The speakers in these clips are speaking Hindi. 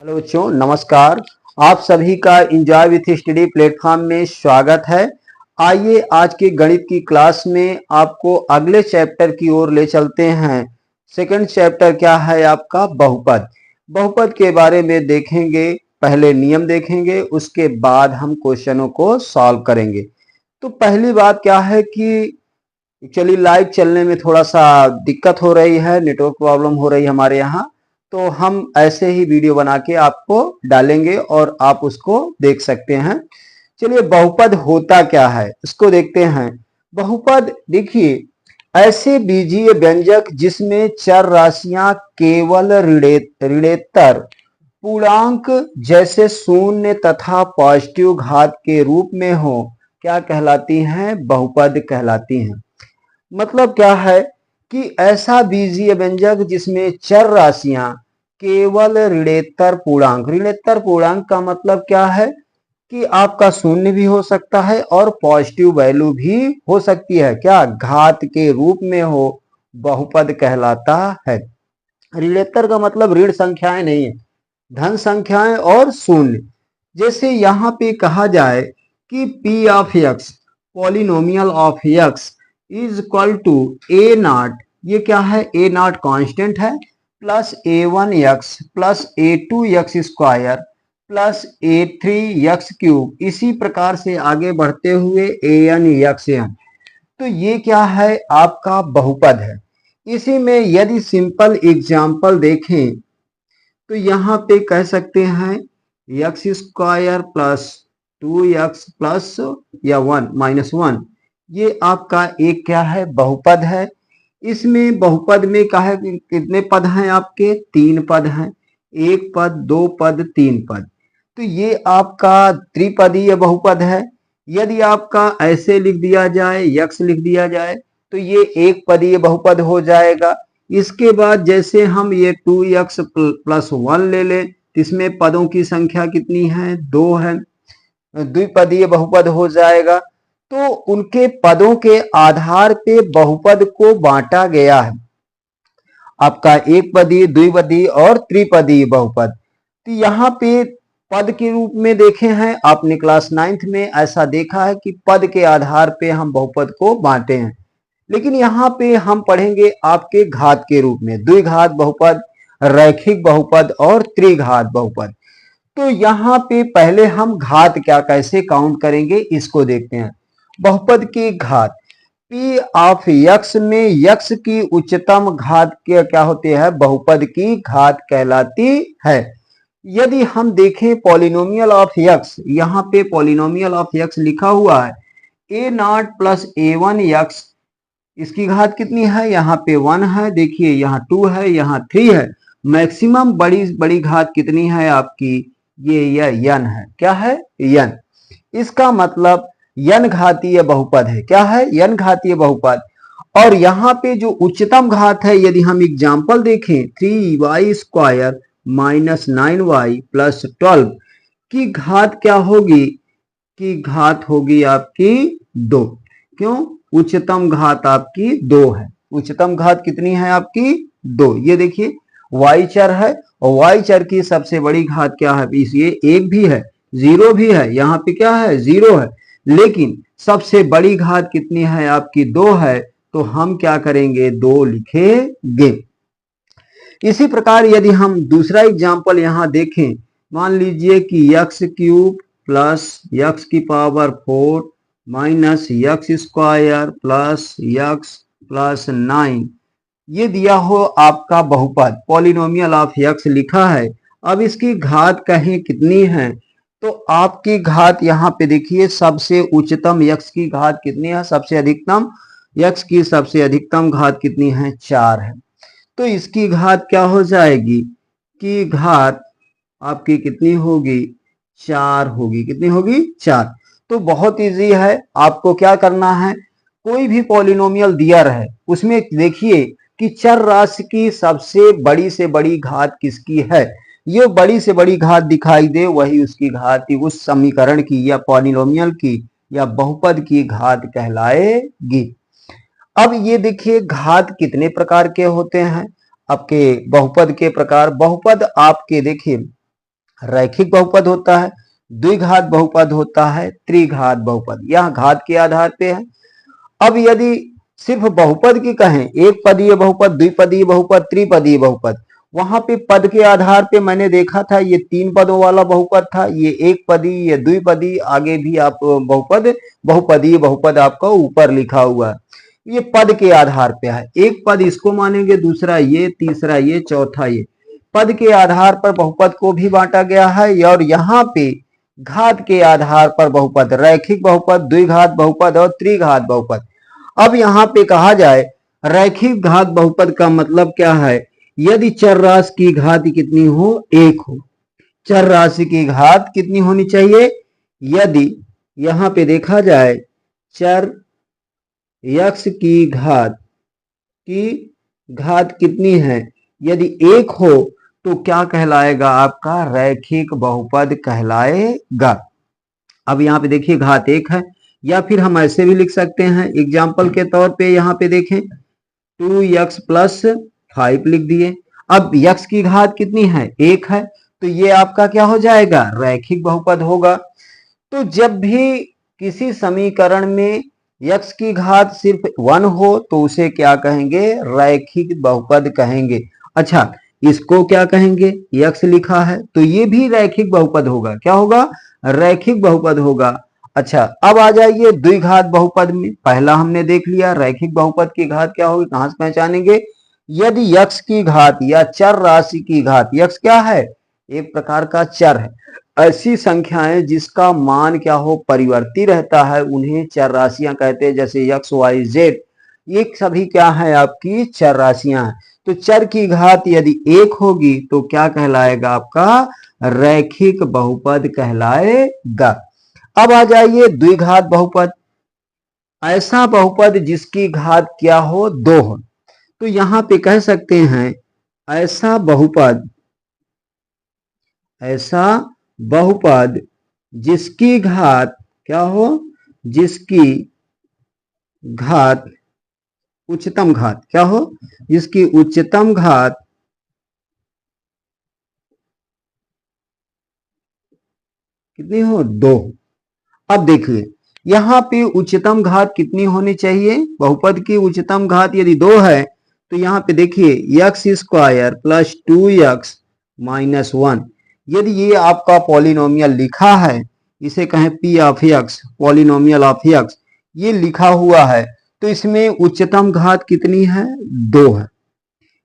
हेलो बच्चों, नमस्कार। आप सभी का इंजॉय विथ स्टडी प्लेटफॉर्म में स्वागत है। आइए आज के गणित की क्लास में आपको अगले चैप्टर की ओर ले चलते हैं। सेकंड चैप्टर क्या है आपका? बहुपद। बहुपद के बारे में देखेंगे, पहले नियम देखेंगे, उसके बाद हम क्वेश्चनों को सॉल्व करेंगे। तो पहली बात क्या है कि एक्चुअली लाइव चलने में थोड़ा सा दिक्कत हो रही है, नेटवर्क प्रॉब्लम हो रही है हमारे यहाँ। तो हम ऐसे ही वीडियो बना के आपको डालेंगे और आप उसको देख सकते हैं। चलिए, बहुपद होता क्या है इसको देखते हैं। बहुपद देखिए, ऐसे बीजीय व्यंजक जिसमें चर राशियां केवल ऋणेतर पूर्णांक जैसे शून्य तथा पॉजिटिव घात के रूप में हो, क्या कहलाती हैं? बहुपद कहलाती हैं। मतलब क्या है कि ऐसा बीजीय व्यंजक जिसमें चर राशियां केवल ऋणेतर पूर्णांक, ऋणेतर पूर्णांक का मतलब क्या है कि आपका शून्य भी हो सकता है और पॉजिटिव वैल्यू भी हो सकती है, क्या घात के रूप में हो, बहुपद कहलाता है। ऋणेतर का मतलब ऋण संख्याएं नहीं है, धन संख्याएं और शून्य। जैसे यहाँ पे कहा जाए कि p of x polynomial of x is equal to a nought, ये क्या है? ए नॉट कांस्टेंट है, plus a1x plus a2x square plus a3x cube, इसी प्रकार से आगे बढ़ते हुए an तो ये क्या है? आपका बहुपद है। इसी में यदि सिंपल एग्जाम्पल देखें तो यहाँ पे कह सकते हैं x square plus 2x plus या 1 - 1, ये आपका एक क्या है? बहुपद है। इसमें बहुपद में क्या है? कितने पद हैं आपके? 3 पद हैं, एक पद, दो पद, 3 पद। तो ये आपका त्रिपदीय बहुपद है। यदि आपका ऐसे लिख दिया जाए, यक्स लिख दिया जाए, तो ये एक पदीय बहुपद हो जाएगा। इसके बाद जैसे हम ये 2x प्लस 1 ले लें, इसमें पदों की संख्या कितनी है? 2 है, द्विपदीय बहुपद हो जाएगा। तो उनके पदों के आधार पे बहुपद को बांटा गया है, आपका एक पदीय, द्विपदीय और त्रिपदीय बहुपद। तो यहाँ पे पद के रूप में देखे हैं आपने, क्लास 9th में ऐसा देखा है कि पद के आधार पे हम बहुपद को बांटे हैं। लेकिन यहाँ पे हम पढ़ेंगे आपके घात के रूप में, द्विघात बहुपद, रैखिक बहुपद और त्रिघात बहुपद। तो यहाँ पे पहले हम घात क्या, कैसे काउंट करेंगे इसको देखते हैं। बहुपद की घात p ऑफ x में x की उच्चतम घात के क्या होते हैं? बहुपद की घात कहलाती है। यदि हम देखें पॉलिनोमियल ऑफ x, यहाँ पे पॉलिनोमियल ऑफ x लिखा हुआ है a नॉट प्लस a1x, इसकी घात कितनी है? यहाँ पे 1 है, देखिए यहाँ 2 है, यहाँ 3 है। मैक्सिमम बड़ी बड़ी घात कितनी है आपकी? ये n है। क्या है? n। इसका मतलब n घातीय बहुपद है। क्या है? n घातीय बहुपद। और यहाँ पे जो उच्चतम घात है, यदि हम एग्जाम्पल देखें 3y square minus 9y plus 12 की घात क्या होगी? की घात होगी आपकी 2। क्यों? उच्चतम घात आपकी 2 है। उच्चतम घात कितनी है आपकी? 2। ये देखिए y चर है और y चर की सबसे बड़ी घात क्या है? ये एक भी है, 0 भी है, यहाँ पे क्या है? 0 है। लेकिन सबसे बड़ी घात कितनी है आपकी? 2 है। तो हम क्या करेंगे? 2 लिखेंगे। इसी प्रकार यदि हम दूसरा एग्जाम्पल यहाँ देखें, मान लीजिए कि x क्यूब प्लस x की power 4 minus x square plus x plus 9, ये दिया हो आपका बहुपद, पॉलिनोमियल ऑफ x लिखा है। अब इसकी घात कहें कितनी है? तो आपकी घात यहाँ पे देखिए, सबसे उच्चतम x की घात कितनी है? सबसे अधिकतम x की सबसे अधिकतम घात कितनी है? 4 है। तो इसकी घात क्या हो जाएगी? कि घात आपकी कितनी होगी? 4 होगी। कितनी होगी? 4। तो बहुत इजी है, आपको क्या करना है, कोई भी पॉलिनोमियल दिया रहे उसमें देखिए कि चर राशि की सबसे बड़ी से बड़ी घात किसकी है। ये बड़ी से बड़ी घात दिखाई दे, वही उसकी घात, उस समीकरण की या पॉलिनोमियल की या बहुपद की घात कहलाएगी। अब ये देखिए घात कितने प्रकार के होते हैं आपके बहुपद के प्रकार। बहुपद आपके देखिए रैखिक बहुपद होता है, द्विघात बहुपद होता है, त्रिघात बहुपद। यह घात के आधार पे है। अब यदि सिर्फ बहुपद की कहें, एक पदीय बहुपद, द्विपदीय बहुपद, त्रिपदीय बहुपद, वहां पे पद के आधार पे मैंने देखा था ये 3 पदों वाला बहुपद था, ये एक पदीय, ये द्विपदीय, आगे भी आप बहुपद, बहुपदीय बहुपद आपका ऊपर लिखा हुआ है। ये पद के आधार पे है, एक पद इसको मानेंगे, दूसरा ये, तीसरा ये, चौथा ये। पद के आधार पर बहुपद को भी बांटा गया है, और यहाँ पे घात के आधार पर बहुपद, रैखिक बहुपद, द्विघात बहुपद और त्रिघात बहुपद। अब यहाँ पे कहा जाए रैखिक घात बहुपद का मतलब क्या है, यदि चर राशि की घात कितनी हो, 1 हो। चर राशि की घात कितनी होनी चाहिए, यदि यहाँ पे देखा जाए चर x की घात कितनी है, यदि 1 हो तो क्या कहलाएगा, आपका रैखिक बहुपद कहलाएगा। अब यहाँ पे देखिए घात 1 है, या फिर हम ऐसे भी लिख सकते हैं एग्जाम्पल के तौर पे, यहाँ पे देखें 2x + 5 लिख दिए। अब x की घात कितनी है, 1 है, तो ये आपका क्या हो जाएगा, रैखिक बहुपद होगा। तो जब भी किसी समीकरण में x की घात सिर्फ 1 हो तो उसे क्या कहेंगे, रैखिक बहुपद कहेंगे। अच्छा, इसको क्या कहेंगे, x लिखा है तो ये भी रैखिक बहुपद होगा, क्या होगा, रैखिक बहुपद होगा। अच्छा, अब आ जाइए द्विघात बहुपद में। पहला हमने देख लिया रैखिक बहुपद की घात क्या होगी, कहां से पहचानेंगे, यदि x की घात या चर राशि की घात, x क्या है, एक प्रकार का चर है, ऐसी संख्याएं जिसका मान क्या हो, परिवर्ती रहता है, उन्हें चर राशियां कहते हैं। जैसे x, y, z, ये सभी क्या है, आपकी चर राशियां हैं। तो चर की घात यदि 1 होगी तो क्या कहलाएगा, आपका रैखिक बहुपद कहलाएगा। अब आ जाइए द्विघात बहुपद, ऐसा बहुपद जिसकी घात क्या हो, 2 हो। तो यहां पे कह सकते हैं ऐसा बहुपद जिसकी घात क्या हो, जिसकी घात उच्चतम घात क्या हो, जिसकी उच्चतम घात कितनी हो, 2। अब देखिए यहाँ पे उच्चतम घात कितनी होनी चाहिए, बहुपद की उच्चतम घात यदि 2 है तो यहाँ पे देखिए x² + 2x - 1, यदि ये आपका पॉलिनोमियल लिखा है, इसे कहें p of x, polynomial of x, ये लिखा हुआ है, तो इसमें उच्चतम घात कितनी है, 2 है।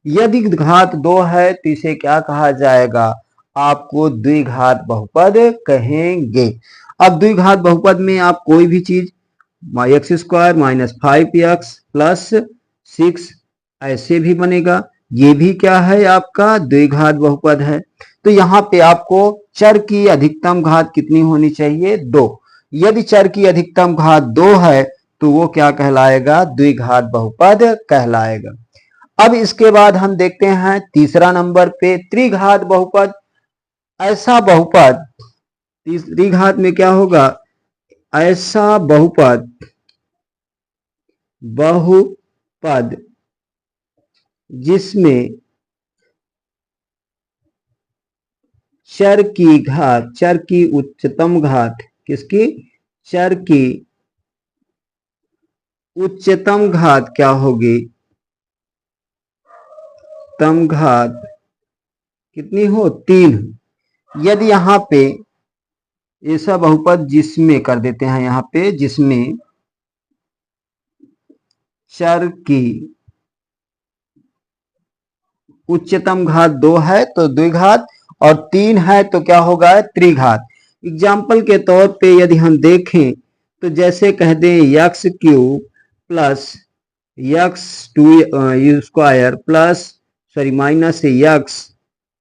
यदि घात 2 है तो इसे क्या कहा जाएगा, आपको द्विघात बहुपद कहेंगे। अब द्विघात बहुपद में आप कोई भी चीज x² - 5x + 6 ऐसे भी बनेगा, ये भी क्या है, आपका द्विघात बहुपद है। तो यहाँ पे आपको चर की अधिकतम घात कितनी होनी चाहिए, 2। यदि चर की अधिकतम घात 2 है तो वो क्या कहलाएगा, द्विघात बहुपद कहलाएगा। अब इसके बाद हम देखते हैं तीसरा नंबर पे त्रिघात बहुपद। ऐसा बहुपद, तीसरी घात में क्या होगा, ऐसा बहुपद जिसमें चर की उच्चतम घात, किसकी, चर की उच्चतम घात क्या होगी, तम घात कितनी हो, 3। यदि यहाँ पे ऐसा बहुपद जिसमें कर देते हैं, यहाँ पे जिसमें चर की उच्चतम घात 2 है तो द्विघात, और 3 है तो क्या होगा, त्रिघात। एग्जाम्पल के तौर पे यदि हम देखें तो जैसे कह दें x³ + x²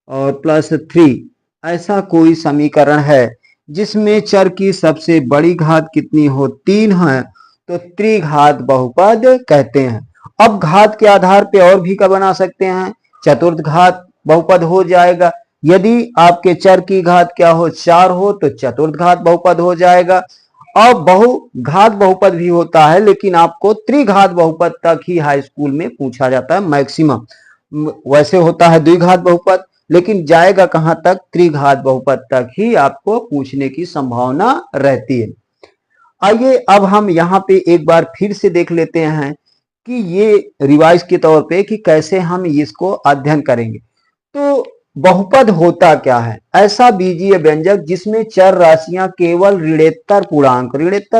और +3, ऐसा कोई समीकरण है जिसमें चर की सबसे बड़ी घात कितनी हो, 3 है, तो त्रिघात बहुपद कहते हैं। अब घात के आधार पे और भी क्या बना सकते हैं, चतुर्थ घात बहुपद हो जाएगा। यदि आपके चर की घात क्या हो, 4 हो, तो चतुर्थ घात बहुपद हो जाएगा। और बहुघात बहुपद भी होता है, लेकिन आपको त्रिघात बहुपद तक ही हाई स्कूल में पूछा जाता है मैक्सिमम। वैसे होता है द्विघात बहुपद, लेकिन जाएगा कहां तक, त्रिघात बहुपद तक ही आपको पूछने की संभावना रहती है। आइए अब हम यहाँ पे एक बार फिर से देख लेते हैं कि ये रिवाइज के तौर पे कि कैसे हम इसको अध्ययन करेंगे। तो बहुपद होता क्या है, ऐसा बीजीय व्यंजक जिसमें चर राशियां केवल ऋणेत्तर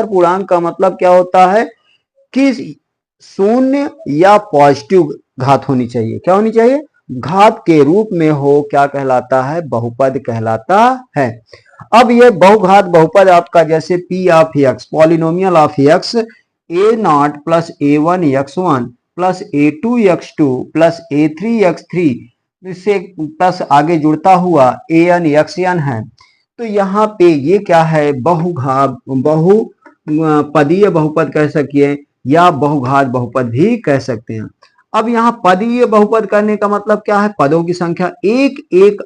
पूर्णांक का मतलब क्या होता है कि शून्य या पॉजिटिव घात होनी चाहिए। क्या होनी चाहिए, घात के रूप में हो, क्या कहलाता है, बहुपद कहलाता है। अब ये बहुघात बहुपद आपका जैसे p of x, polynomial of x a nought plus a one x one plus a two x two plus a three x three, इससे प्लस आगे जुड़ता हुआ ए एन एक्स एन है। तो यहाँ पे ये क्या है, बहुपदीय बहुपद कह सकिए या बहुघात बहुपद भी कह सकते हैं। अब यहाँ पदीय बहुपद करने का मतलब क्या है, पदों की संख्या एक एक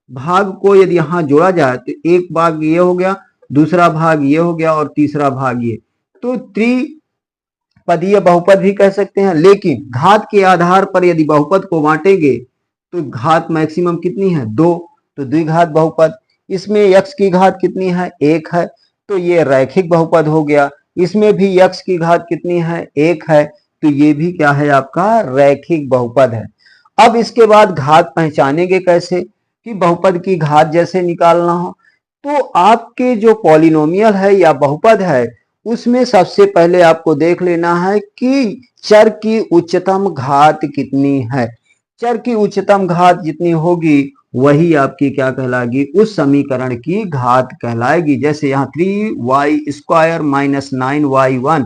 भाग को यदि यहाँ जोड़ा जाए तो एक भाग ये हो गया, दूसरा भाग ये हो गया और तीसरा भाग ये, तो त्रिपदीय बहुपद भी कह सकते हैं। लेकिन घात के आधार पर यदि बहुपद को बांटेंगे तो घात मैक्सिमम कितनी है, 2, तो द्विघात बहुपद। इसमें x की घात कितनी है, 1 है, तो ये रैखिक बहुपद हो गया। इसमें भी x की घात कितनी है, 1 है, तो ये भी क्या है, आपका रैखिक बहुपद है। अब इसके बाद घात पहचानेंगे कैसे कि बहुपद की घात जैसे निकालना हो, तो आपके जो पॉलिनोमियल है या बहुपद है उसमें सबसे पहले आपको देख लेना है कि चर की उच्चतम घात कितनी है। चर की उच्चतम घात जितनी होगी वही आपकी क्या कहलाएगी, उस समीकरण की घात कहलाएगी। जैसे यहाँ 3y² माइनस 9y1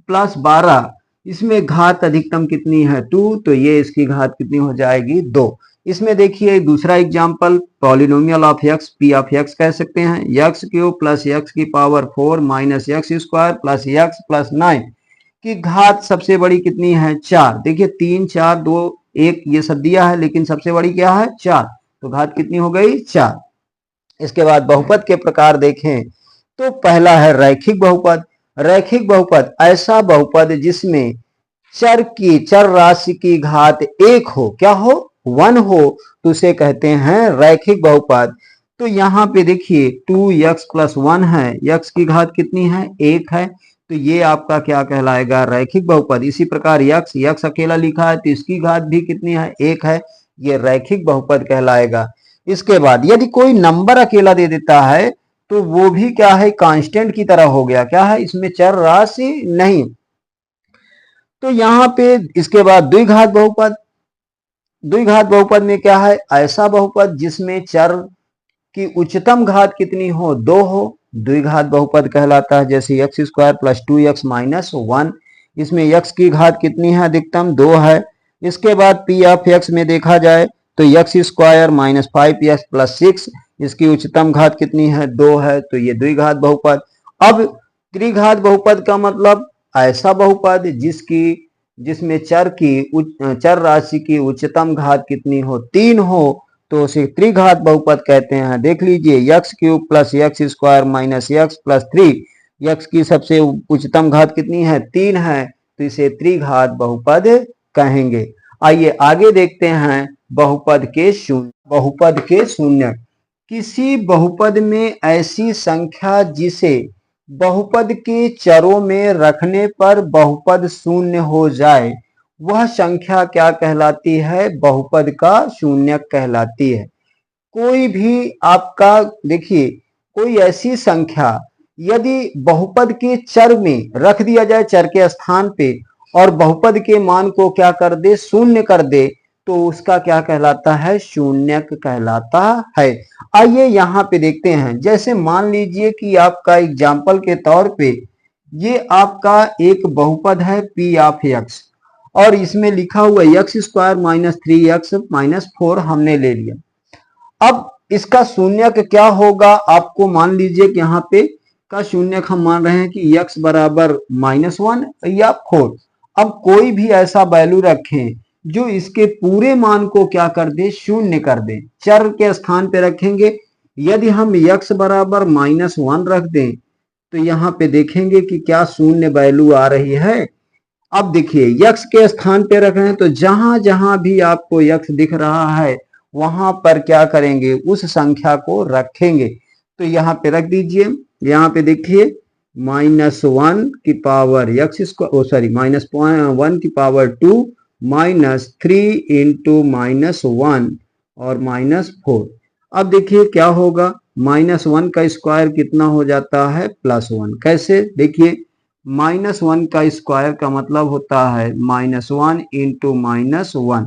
प्लस 12, इसमें घात अधिकतम कितनी है, 2, तो ये इसकी घात कितनी हो जाएगी, 2। इसमें देखिए दूसरा example, polynomial of x P of x कह सकते हैं, एक्स क्यूब प्लस एक्स की power 4 minus x square plus x plus 9 की घात सबसे बड़ी कितनी है, 4। देखिए 3 4 2 1 ये सब दिया है, लेकिन सबसे बड़ी क्या है, 4, तो घात कितनी हो गई, 4। इसके बाद बहुपद के प्रकार देखें तो पहला है रैखिक बहुपद। रैखिक बहुपद ऐसा बहुपद जिसमें चर राशि की घात 1 हो, क्या हो, 1 हो, तो उसे कहते हैं रैखिक बहुपद। तो यहाँ पे देखिए 2x प्लस 1 है, x की घात कितनी है, 1 है, तो ये आपका क्या कहलाएगा, रैखिक बहुपद। इसी प्रकार x अकेला लिखा है तो इसकी घात भी कितनी है, 1 है, ये रैखिक बहुपद कहलाएगा। इसके बाद यदि कोई नंबर अकेला दे देता है तो वो भी क्या है, कांस्टेंट की तरह हो गया, क्या है, इसमें चर राशि नहीं। तो यहाँ पे इसके बाद द्विघात बहुपद। द्विघात बहुपद में क्या है, ऐसा बहुपद जिसमें चर की उच्चतम घात कितनी हो, 2 हो, द्विघात बहुपद कहलाता है। जैसे x² प्लस 2x माइनस 1, इसमें x की घात कितनी है, अधिकतम 2 है। इसके बाद p ऑफ x में देखा जाए तो x² माइनस 5x प्लस 6, इसकी उच्चतम घात कितनी है, 2 है, तो ये द्विघात बहुपद। अब त्रिघात बहुपद का मतलब ऐसा बहुपद जिसमें चर राशि की उच्चतम घात कितनी हो, 3 हो, तो उसे त्रिघात बहुपद कहते हैं। देख लीजिए x cube plus x² minus x plus 3, x की सबसे उच्चतम घात कितनी है, 3 है, तो इसे त्रिघात बहुपद कहेंगे। आइए आगे देखते हैं बहुपद के शून्य। किसी बहुपद में ऐसी संख्या जिसे बहुपद के चरों में रखने पर बहुपद शून्य हो जाए, वह संख्या क्या कहलाती है, बहुपद का शून्यक कहलाती है। कोई भी आपका देखिए, कोई ऐसी संख्या यदि बहुपद के चर में रख दिया जाए, चर के स्थान पे, और बहुपद के मान को क्या कर दे, शून्य कर दे, तो उसका क्या कहलाता है, शून्यक कहलाता है। आइए यहाँ पे देखते हैं। जैसे मान लीजिए कि आपका एग्जाम्पल के तौर पे ये आपका एक बहुपद है p ऑफ x, और इसमें लिखा हुआ x² माइनस 3x माइनस 4 हमने ले लिया। अब इसका शून्यक क्या होगा, आपको मान लीजिए कि यहाँ पे का शून्यक हम मान रहे हैं कि x बराबर -1 या 4। अब कोई भी ऐसा वैल्यू रखें जो इसके पूरे मान को क्या कर दे, शून्य कर दे, चर के स्थान पे रखेंगे। यदि हम x बराबर -1 रख दें तो यहाँ पे देखेंगे कि क्या शून्य वैल्यू आ रही है। अब देखिए x के स्थान पे रख रहे हैं तो जहां जहां भी आपको x दिख रहा है वहां पर क्या करेंगे, उस संख्या को रखेंगे। तो यहाँ पे रख दीजिए। यहाँ पे देखिए -1 की पावर एक्स स्क्वायर, सॉरी -1 की पावर 2 -3 इंटू -1 और -4। अब देखिए क्या होगा, -1 का स्क्वायर कितना हो जाता है, +1। कैसे, देखिए -1 का स्क्वायर का मतलब होता है -1 इंटू -1।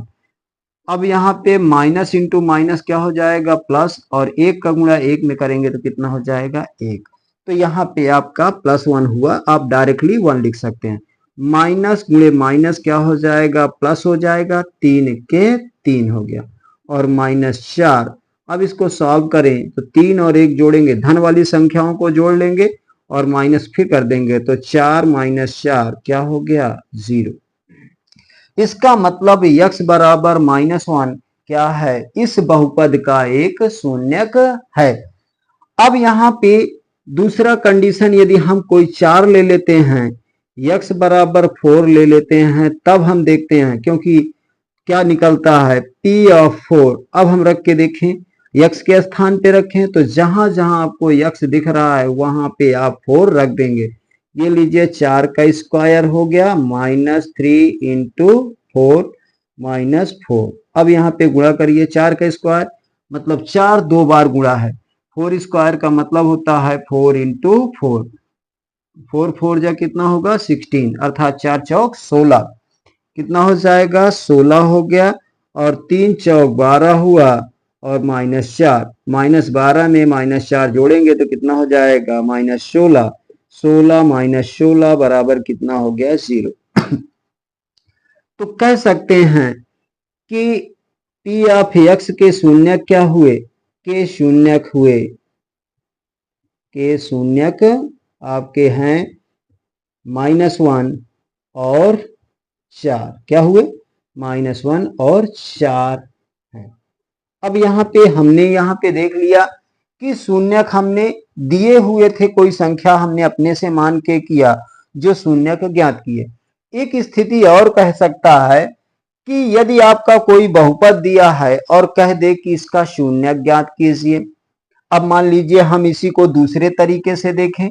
अब यहाँ पे माइनस इंटू माइनस क्या हो जाएगा, प्लस, और एक का गुणा एक में करेंगे तो कितना हो जाएगा, 1। तो यहाँ पे आपका +1 हुआ, आप डायरेक्टली 1 लिख सकते हैं। माइनस गुणे माइनस क्या हो जाएगा, प्लस हो जाएगा, 3 के 3 हो गया, और -4। अब इसको सॉल्व करें तो 3 और 1 जोड़ेंगे, धन वाली संख्याओं को जोड़ लेंगे और माइनस फिर कर देंगे, तो 4 - 4 क्या हो गया, 0। इसका मतलब x बराबर -1 क्या है, इस बहुपद का एक शून्यक है। अब यहाँ पे दूसरा कंडीशन, यदि हम कोई 4 ले लेते हैं, x बराबर 4 ले लेते हैं, तब हम देखते हैं, क्योंकि क्या निकलता है, P ऑफ 4। अब हम रख के देखें, x के स्थान पे रखें तो जहां जहां आपको x दिख रहा है वहां पे आप 4 रख देंगे। ये लीजिए 4 का स्क्वायर हो गया -3 इंटू 4 -4। अब यहाँ पे गुणा करिए, 4 का स्क्वायर मतलब 4 दो बार गुणा है, 4 स्क्वायर का मतलब होता है 4 इंटू 4। 4 4 जा कितना होगा, 16, अर्थात 4 चौक 16। कितना हो जाएगा, 16 हो गया, और 3 चौक 12 हुआ, और -4, -12 में -4 जोड़ेंगे तो कितना हो जाएगा, -16। 16 -16 बराबर कितना हो गया, 0। तो कह सकते हैं कि P ऑफ x के शून्यक क्या हुए, के शून्यक हुए, के शून्यक आपके हैं -1 और 4। क्या हुए, -1 और 4 है। अब यहाँ पे हमने यहाँ पे देख लिया कि शून्यक हमने दिए हुए थे, कोई संख्या हमने अपने से मान के किया, जो शून्यक ज्ञात किए। एक स्थिति और कह सकता है कि यदि आपका कोई बहुपद दिया है और कह दे कि इसका शून्यक ज्ञात कीजिए। अब मान लीजिए हम इसी को दूसरे तरीके से देखें।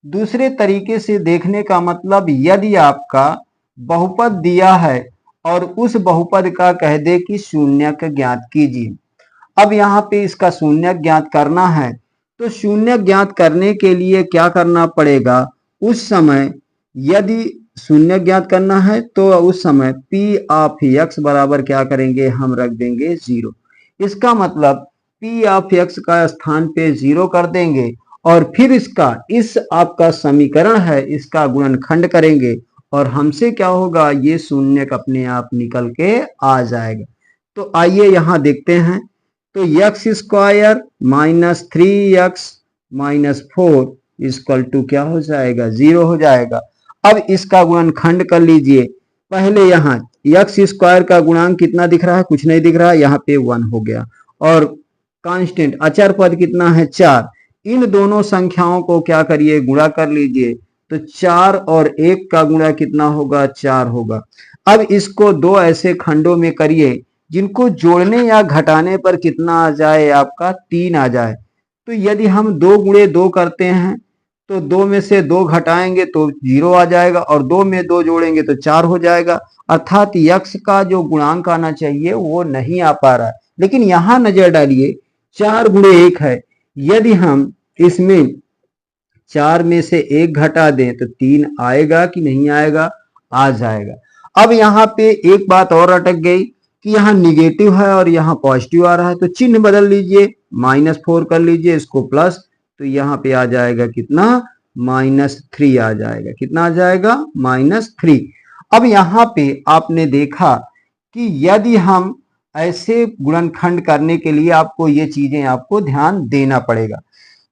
दूसरे तरीके से देखने का मतलब, यदि आपका बहुपद दिया है और उस बहुपद का कह दे कि शून्यक ज्ञात कीजिए। अब यहाँ पे इसका शून्यक ज्ञात करना है, तो शून्यक ज्ञात करने के लिए क्या करना पड़ेगा, उस समय यदि शून्य ज्ञात करना है तो उस समय P ऑफ x बराबर क्या करेंगे, हम रख देंगे 0। इसका मतलब P ऑफ x का स्थान पे 0 कर देंगे, और फिर इसका, इस आपका समीकरण है, इसका गुणनखंड करेंगे, और हमसे क्या होगा, ये शून्य अपने आप निकल के आ जाएगा। तो आइए यहाँ देखते हैं। तो x square -3x -4 equal to क्या हो जाएगा, 0 हो जाएगा। अब इसका गुणनखंड कर लीजिए। पहले यहाँ x स्क्वायर का गुणांक कितना दिख रहा है, कुछ नहीं दिख रहा है, यहाँ पे 1 हो गया, और कांस्टेंट अचर पद कितना है, 4। इन दोनों संख्याओं को क्या करिए, गुणा कर लीजिए, तो 4 और 1 का गुणा कितना होगा, 4 होगा। अब इसको दो ऐसे खंडों में करिए जिनको जोड़ने या घटाने पर कितना आ जाए, आपका 3 आ जाए। तो यदि हम 2 गुणे 2 करते हैं तो 2 में से 2 घटाएंगे तो 0 आ जाएगा, और 2 में 2 जोड़ेंगे तो 4 हो जाएगा। अर्थात x का जो गुणांक आना चाहिए वो नहीं आ पा रहा है। लेकिन यहां नजर डालिए, 4 गुणे 1 है, यदि हम इसमें 4 में से 1 घटा दें तो 3 आएगा कि नहीं आएगा, आ जाएगा। अब यहाँ पे एक बात और अटक गई कि यहाँ निगेटिव है और यहाँ पॉजिटिव आ रहा है, तो चिन्ह बदल लीजिए, -4 कर लीजिए, इसको प्लस, तो यहाँ पे आ जाएगा कितना, -3 आ जाएगा। कितना आ जाएगा, -3। अब यहाँ पे आपने देखा कि यदि हम ऐसे गुणनखंड करने के लिए आपको ये चीजें आपको ध्यान देना पड़ेगा।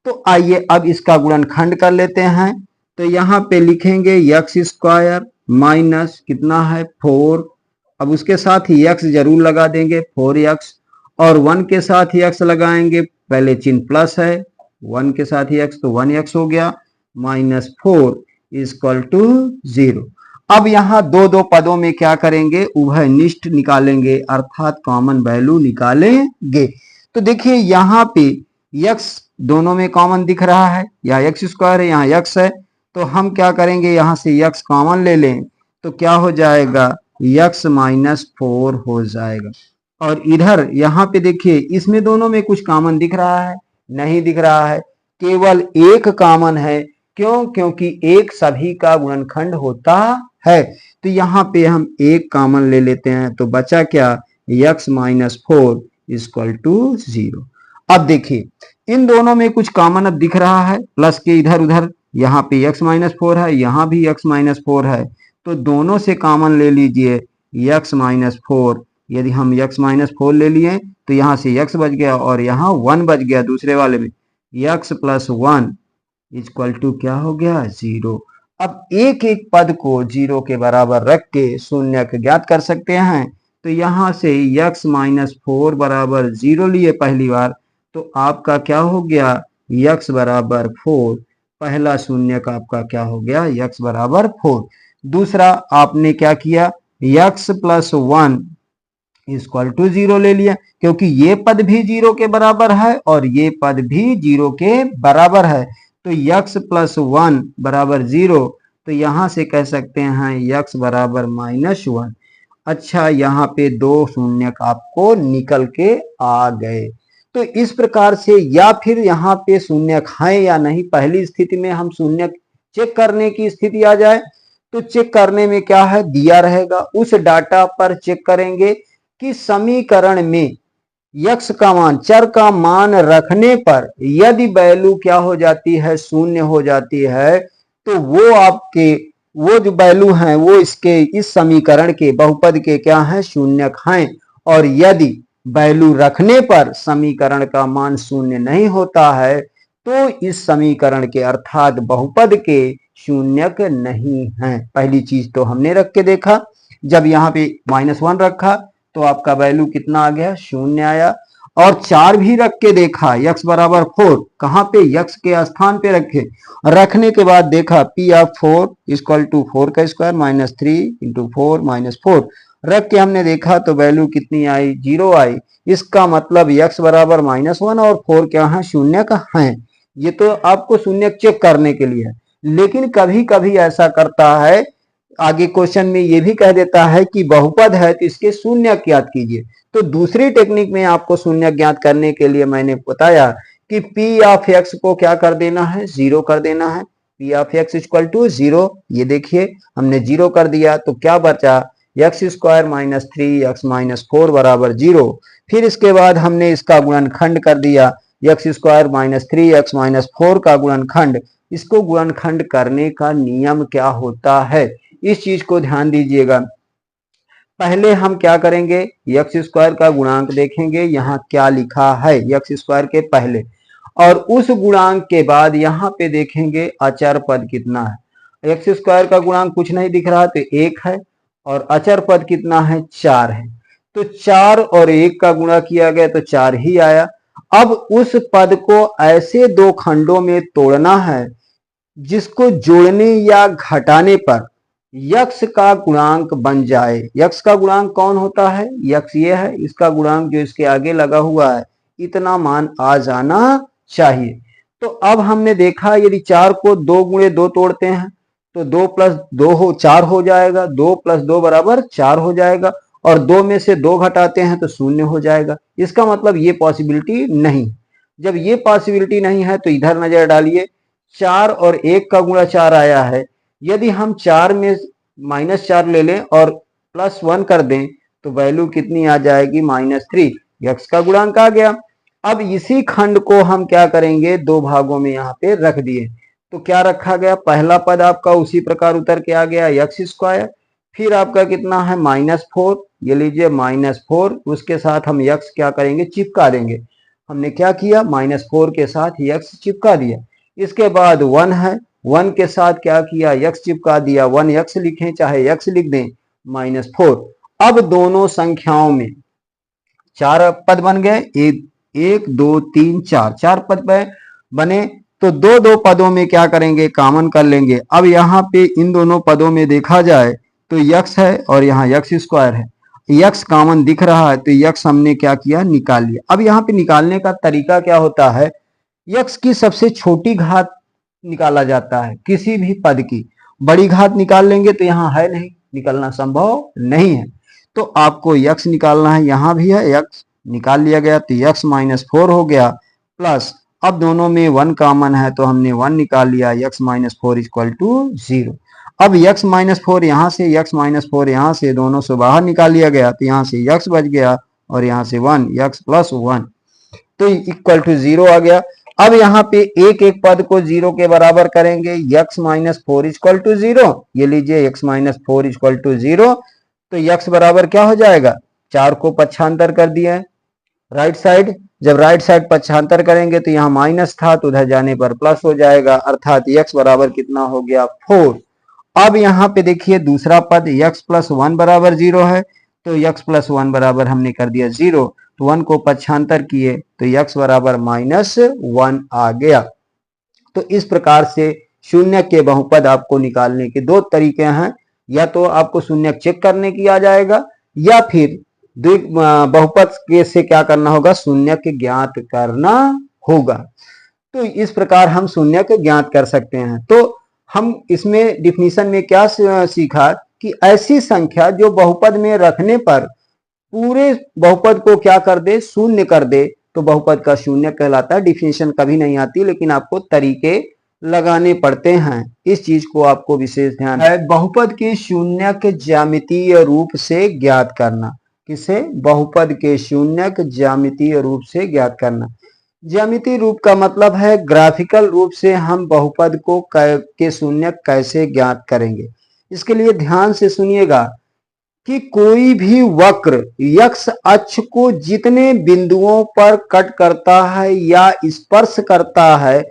तो आइए अब इसका गुणनखंड कर लेते हैं। तो यहाँ पे लिखेंगे x स्क्वायर माइनस कितना है, 4। अब उसके साथ ही x जरूर लगा देंगे, 4x, और 1 के साथ ही x लगाएंगे, पहले चिन्ह प्लस है, 1 के साथ ही x तो 1x हो गया, -4 इक्वल टू 0। अब यहाँ दो दो पदों में क्या करेंगे, उभयनिष्ठ निकालेंगे, अर्थात कॉमन वैल्यू निकालेंगे। तो देखिए यहाँ पे x दोनों में कॉमन दिख रहा है, यहाँ एक्स स्क्वायर है, यहाँ x है, तो हम क्या करेंगे, यहाँ से x कॉमन ले लें तो क्या हो जाएगा, x माइनस 4 हो जाएगा। और इधर यहाँ पे देखिए इसमें दोनों में कुछ कॉमन दिख रहा है, नहीं दिख रहा है, केवल एक कॉमन है। क्यों? क्योंकि एक सभी का गुणनखंड होता है। तो यहाँ पे हम एक कॉमन ले लेते हैं, तो बचा क्या, x माइनस 4 इक्वल टू 0। अब देखिए इन दोनों में कुछ कॉमन अब दिख रहा है, प्लस के इधर उधर, यहाँ पे x माइनस 4 है, यहाँ भी x माइनस 4 है, तो दोनों से कॉमन ले लीजिए x माइनस 4। यदि हम x माइनस 4 ले लिए तो यहाँ से x बच गया और यहाँ 1 बच गया दूसरे वाले में, x प्लस 1 इक्वल टू क्या हो गया, 0। अब एक एक पद को 0 के बराबर रख के शून्यक ज्ञात कर सकते हैं। तो यहाँ से x माइनस 4 बराबर 0 लिए पहली बार, तो आपका क्या हो गया, x बराबर 4। पहला शून्यक आपका क्या हो गया, x बराबर 4। दूसरा आपने क्या किया, x प्लस 1 इक्वल टू 0 ले लिया, क्योंकि ये पद भी 0 के बराबर है और ये पद भी 0 के बराबर है। तो x प्लस 1 बराबर 0, तो यहां से कह सकते हैं x बराबर माइनस 1। अच्छा, यहाँ पे दो शून्यक आपको निकल के आ गए। तो इस प्रकार से, या फिर यहाँ पे शून्यक है या नहीं, पहली स्थिति में हम शून्यक चेक करने की स्थिति आ जाए तो चेक करने में क्या है, दिया रहेगा, उस डाटा पर चेक करेंगे कि समीकरण में x का मान, चर का मान रखने पर यदि वैल्यू क्या हो जाती है, शून्य हो जाती है, तो वो आपके वो जो वैल्यू हैं वो इसके इस समीकरण के बहुपद के क्या हैं, शून्यक हैं। और यदि वैल्यू रखने पर समीकरण का मान शून्य नहीं होता है तो इस समीकरण के अर्थात बहुपद के शून्यक नहीं है। पहली चीज तो हमने रख के देखा, जब यहाँ पे -1 रखा तो आपका वैल्यू कितना आ गया, शून्य आया। और 4 भी रख के देखा, x बराबर 4, कहाँ पे, x के स्थान पे रखे, रखने के बाद देखा p ऑफ 4 इक्वल टू 4 का स्क्वायर माइनस 3 इंटू 4 माइनस 4, रख के हमने देखा तो वैल्यू कितनी आई, 0 आई। इसका मतलब x बराबर -1 और 4 क्या है, शून्य का है। ये तो आपको शून्य चेक करने के लिए है, लेकिन कभी कभी ऐसा करता है, आगे क्वेश्चन में ये भी कह देता है कि बहुपद है तो इसके शून्य ज्ञात कीजिए। तो दूसरी टेक्निक में आपको शून्य ज्ञात करने के लिए मैंने बताया कि p ऑफ x को क्या कर देना है, 0 कर देना है। p of x equal to 0, ये देखिए हमने 0 कर दिया तो क्या बचा, x square minus 3x minus 4 बराबर 0। फिर इसके बाद हमने इसका गुणनखंड कर दिया, x square minus 3x minus 4 का गुणनखंड। इसको गुणनखंड करने का नियम क्या होता है, इस चीज को ध्यान दीजिएगा। पहले हम क्या करेंगे, एक्स स्क्वायर का गुणांक देखेंगे, यहाँ क्या लिखा है एक्स स्क्वायर के पहले, और उस गुणांक के बाद यहाँ पे देखेंगे अचर पद कितना है। एक्स स्क्वायर का गुणांक कुछ नहीं दिख रहा तो 1 है, और अचर पद कितना है, 4 है। तो 4 और 1 का गुणा किया गया तो 4 ही आया। अब उस पद को ऐसे दो खंडों में तोड़ना है जिसको जोड़ने या घटाने पर यक्ष का गुणांक बन जाए। यक्ष का गुणांक कौन होता है, यक्ष ये है, इसका गुणांक जो इसके आगे लगा हुआ है, इतना मान आ जाना चाहिए। तो अब हमने देखा यदि 4 को 2 गुणे 2 तोड़ते हैं तो 2 प्लस 2 हो 4 हो जाएगा, 2 प्लस 2 बराबर 4 हो जाएगा, और 2 में से 2 घटाते हैं तो 0 हो जाएगा। इसका मतलब ये पॉसिबिलिटी नहीं। जब ये पॉसिबिलिटी नहीं है तो इधर नजर डालिए, 4 और 1 का गुणा 4 आया है, यदि हम 4 में -4 ले लें और +1 कर दें तो वैल्यू कितनी आ जाएगी, -3, यक्ष का गुणांक आ गया। अब इसी खंड को हम क्या करेंगे, दो भागों में यहाँ पे रख दिए, तो क्या रखा गया, पहला पद आपका उसी प्रकार उतर के आ गया यक्ष स्क्वायर, फिर आपका कितना है -4, ये लीजिए -4, उसके साथ हम यक्ष क्या करेंगे, चिपका देंगे। हमने क्या किया, -4 के साथ यक्ष चिपका दिया। इसके बाद 1 है, 1 के साथ क्या किया, यक्ष चिपका दिया, 1 यक्ष लिखें चाहे यक्ष लिख दें, -4। अब दोनों संख्याओं में 4 पद बन गए, 1 2 3 4 पद बने। तो दो दो पदों में क्या करेंगे, कॉमन कर लेंगे। अब यहाँ पे इन दोनों पदों में देखा जाए तो यक्स है और यहाँ यक्स स्क्वायर है, यक्स कॉमन दिख रहा है तो यक्स हमने क्या किया, निकाल लिया। अब यहाँ पे निकालने का तरीका क्या होता है, यक्स की सबसे छोटी घात निकाला जाता है किसी भी पद की, बड़ी घात निकाल लेंगे तो यहाँ है नहीं, निकालना संभव नहीं है। तो आपको यक्स निकालना है, यहाँ भी है यक्स, निकाल लिया गया तो यक्स माइनस 4 हो गया, प्लस अब दोनों में 1 कॉमन है तो हमने 1 निकाल लिया, यक्स माइनस 4 इक्वल टू 0। अब यक्स माइनस 4 यहाँ से, यक्स माइनस 4 यहाँ से, दोनों से बाहर निकाल लिया गया तो यहाँ से यक्स बच गया और यहाँ से 1, यक्स प्लस 1 तो इक्वल टू 0 आ गया। अब यहाँ पे एक एक पद को 0 के बराबर करेंगे, यक्स माइनस 4 इक्वल टू 0, ये लीजिए यक्स माइनस 4 इक्वल टू 0, तो यक्स बराबर क्या हो जाएगा, 4 को पक्षांतर कर दिया है राइट साइड, जब राइट साइड पक्षांतर करेंगे तो यहाँ माइनस था तो उधर जाने पर प्लस हो जाएगा, अर्थात यक्स बराबर कितना हो गया, 4। अब यहाँ पे देखिए दूसरा पद यक्स प्लस 1 बराबर 0 है, तो यक्स प्लस 1 बराबर हमने कर दिया 0, तो 1 को पक्षांतर किए तो यक्स बराबर माइनस 1 आ गया। तो इस प्रकार से शून्य के बहुपद आपको निकालने के दो तरीके हैं, या तो आपको शून्य चेक करने की आ जाएगा, या फिर बहुपद के से क्या करना होगा, शून्य के ज्ञात करना होगा। तो इस प्रकार हम शून्य के ज्ञात कर सकते हैं। तो हम इसमें डिफिनीशन में क्या सीखा कि ऐसी संख्या जो बहुपद में रखने पर पूरे बहुपद को क्या कर दे, शून्य कर दे, तो बहुपद का शून्य कहलाता है। डिफिनीशन कभी नहीं आती, लेकिन आपको तरीके लगाने पड़ते हैं, इस चीज को आपको विशेष ध्यान है। बहुपद के शून्य के ज्यामितीय रूप से ज्ञात करना, किसे, बहुपद के शून्य के ज्यामितीय रूप से ज्ञात करना। ज्यामितीय रूप का मतलब है ग्राफिकल रूप से हम बहुपद को के शून्य कैसे ज्ञात करेंगे। इसके लिए ध्यान से सुनिएगा कि कोई भी वक्र यक्स अक्ष को जितने बिंदुओं पर कट करता है या स्पर्श करता है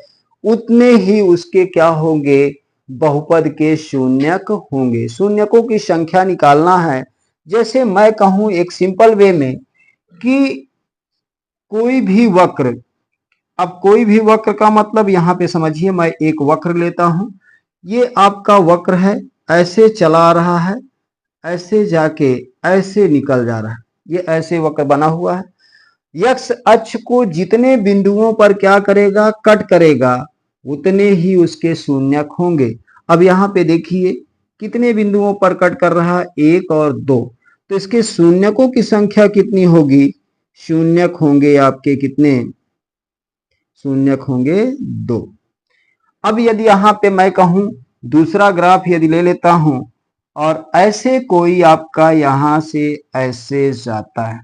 उतने ही उसके क्या होंगे, बहुपद के शून्यक होंगे। शून्यकों की संख्या निकालना है। जैसे मैं कहूं एक सिंपल वे में कि कोई भी वक्र, अब कोई भी वक्र का मतलब यहां पे समझिए, मैं एक वक्र लेता हूं, ये आपका वक्र है, ऐसे चला रहा है, ऐसे जाके ऐसे निकल जा रहा है, ये ऐसे वक्र बना हुआ है। यक्स अक्ष को जितने बिंदुओं पर क्या करेगा, कट करेगा, उतने ही उसके शून्यक होंगे। अब यहाँ पे देखिए कितने बिंदुओं पर कट कर रहा है, 1 और 2, तो इसके शून्यकों की संख्या कितनी होगी, शून्यक होंगे आपके कितने, शून्यक होंगे 2। अब यदि यहाँ पे मैं कहूं दूसरा ग्राफ यदि ले लेता हूं और ऐसे कोई आपका यहां से ऐसे जाता है,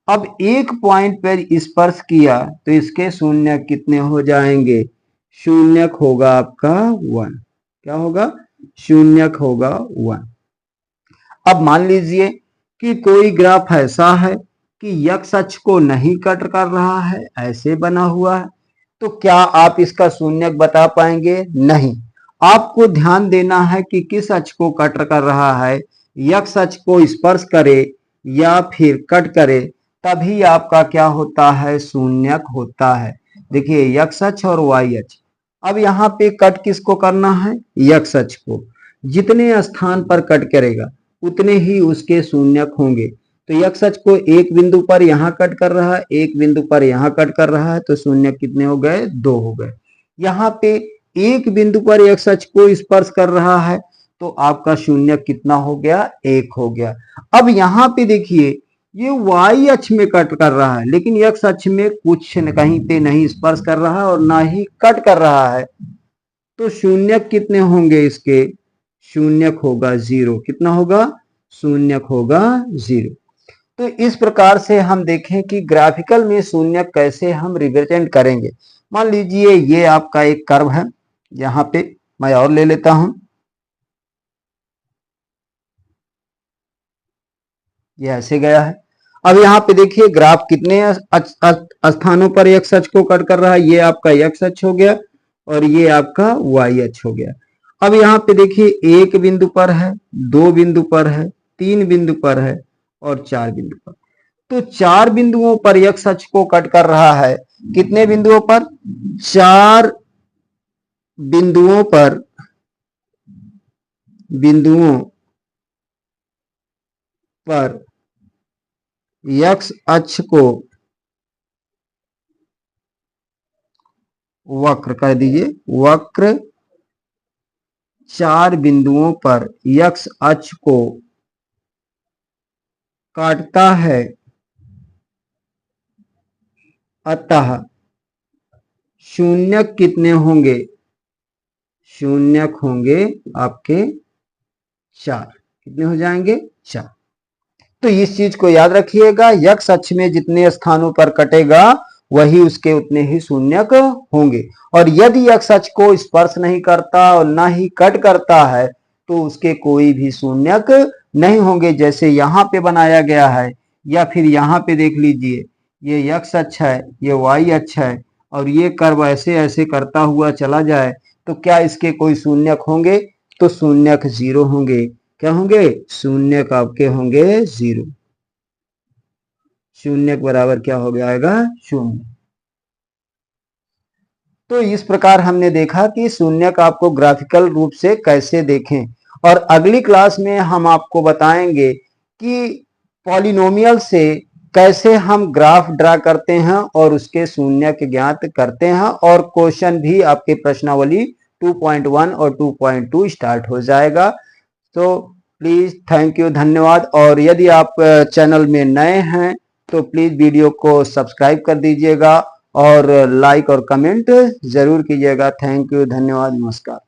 अब एक पॉइंट पर स्पर्श किया तो इसके शून्य कितने हो जाएंगे, शून्यक होगा आपका 1, क्या होगा, शून्यक होगा 1। अब मान लीजिए कि कोई ग्राफ ऐसा है कि यक्स अक्ष को नहीं कट कर रहा है, ऐसे बना हुआ है, तो क्या आप इसका शून्यक बता पाएंगे, नहीं। आपको ध्यान देना है कि किस अक्ष को कट कर रहा है, यक्स अक्ष को स्पर्श करे या फिर कट करे, तभी आपका क्या होता है, शून्यक होता है। देखिए यक्स अक्ष और वाई अक्ष, अब यहाँ पे कट किसको करना है, यक्स अक्ष को, जितने स्थान पर कट करेगा उतने ही उसके शून्यक होंगे। तो यक्स अक्ष को एक बिंदु पर यहाँ कट कर रहा है, एक बिंदु पर यहाँ कट कर रहा है, तो शून्य कितने हो गए, 2 हो गए। यहाँ पे एक बिंदु पर यक्स अक्ष को स्पर्श कर रहा है तो आपका शून्य कितना हो गया, 1 हो गया। अब यहाँ पे देखिए ये वाई अक्ष में कट कर रहा है, लेकिन यक्स अक्ष में कुछ कहीं पे नहीं स्पर्श कर रहा है और ना ही कट कर रहा है, तो शून्यक कितने होंगे इसके, शून्यक होगा 0, कितना होगा, शून्यक होगा 0। तो इस प्रकार से हम देखें कि ग्राफिकल में शून्य कैसे हम रिप्रेजेंट करेंगे। मान लीजिए ये आपका एक कर्व है, यहाँ पे मैं और ले लेता हूं, ये ऐसे गया है। अब यहाँ पे देखिए ग्राफ कितने स्थानों पर एक्स अक्ष को कट कर रहा है, ये आपका एक्स अक्ष हो गया और ये आपका वाई अक्ष हो गया। अब यहाँ पे देखिए एक बिंदु पर है, 2 बिंदु पर है, 3 बिंदु पर है और 4 बिंदु पर। तो 4 बिंदुओं पर एक्स अक्ष को कट कर रहा है, कितने बिंदुओं पर, 4 बिंदुओं पर x अक्ष को वक्र कर दीजिए। वक्र 4 बिंदुओं पर x अक्ष को काटता है, अतः शून्यक कितने होंगे? शून्यक होंगे आपके 4। कितने हो जाएंगे? 4। तो इस चीज को याद रखिएगा, x अक्ष में जितने स्थानों पर कटेगा वही उसके उतने ही शून्यक होंगे। और यदि x अक्ष को स्पर्श नहीं करता और ना ही कट करता है तो उसके कोई भी शून्यक नहीं होंगे। जैसे यहाँ पे बनाया गया है, या फिर यहाँ पे देख लीजिए, ये x अक्ष है, ये y अक्ष है, और ये कर्व ऐसे ऐसे करता हुआ चला जाए तो क्या इसके कोई शून्यक होंगे? तो शून्यक 0 होंगे। क्या होंगे? शून्यक आपके होंगे 0। शून्यक बराबर क्या हो जाएगा? 0। तो इस प्रकार हमने देखा कि शून्यक आपको ग्राफिकल रूप से कैसे देखें। और अगली क्लास में हम आपको बताएंगे कि पॉलिनोमियल से कैसे हम ग्राफ ड्रा करते हैं और उसके शून्यक ज्ञात करते हैं। और क्वेश्चन भी आपके प्रश्नावली 2.1 और 2.2 स्टार्ट हो जाएगा। तो प्लीज थैंक यू, धन्यवाद। और यदि आप चैनल में नए हैं तो प्लीज वीडियो को सब्सक्राइब कर दीजिएगा और लाइक और कमेंट जरूर कीजिएगा। थैंक यू, धन्यवाद, नमस्कार।